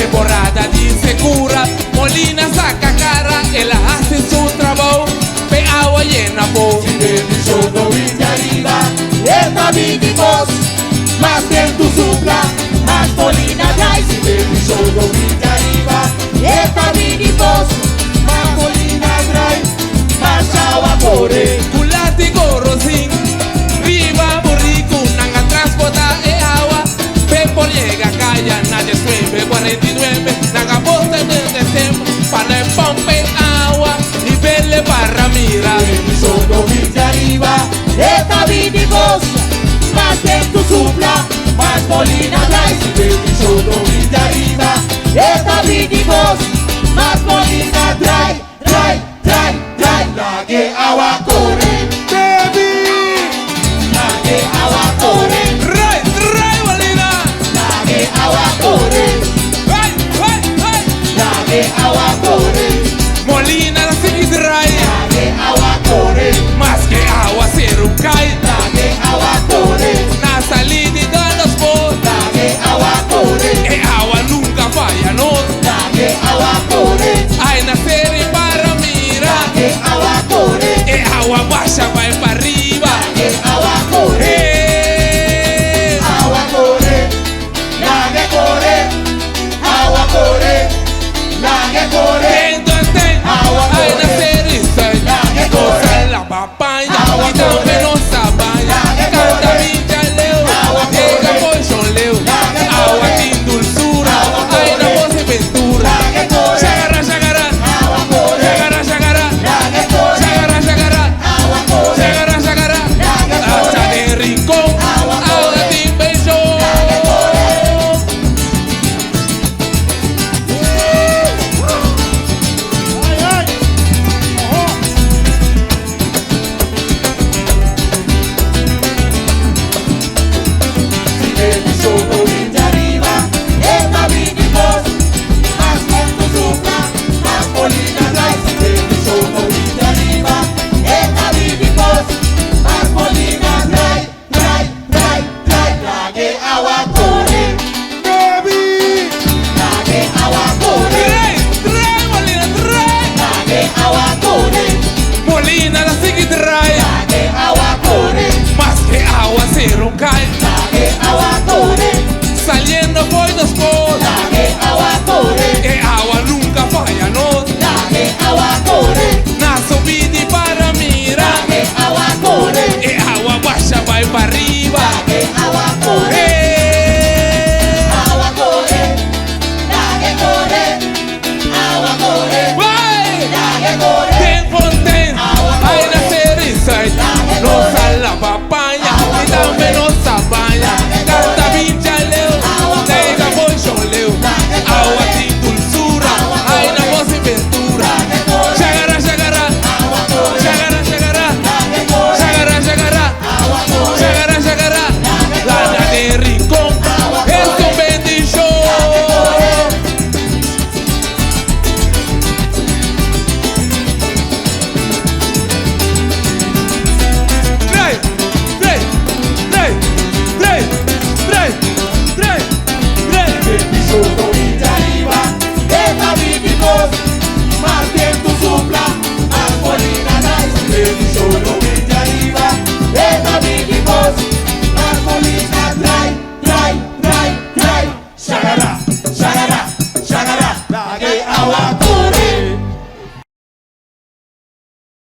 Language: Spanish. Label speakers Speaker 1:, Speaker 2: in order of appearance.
Speaker 1: temporada dice cura, Molina saca cara, él hace su trabajo, ve agua llena po.
Speaker 2: Si de mi show no viste arriba, esta mini voz, más bien tu supla, más Molina trae. Si de mi show no viste arriba, esta mini voz, más Molina trae, más agua corre.
Speaker 1: Culati gorrosin, viva burrico, nanga transporta e agua, Pepo llega calla, nadie suebe, 49, nanga posta de december, para el pompe agua, y vele para mira.
Speaker 2: Si de mi show no viste arriba, esta mini voz, más bien tu supla, más Molina trae. Si de mi show no viste arriba, esta mini voz, más Molina trae, trae, trae, trae. La que agua corre,
Speaker 1: Baby,
Speaker 2: la que agua corre,
Speaker 1: Ray, Molina,
Speaker 2: la que agua corre,
Speaker 1: hey, hey, hey.
Speaker 2: la que agua corre.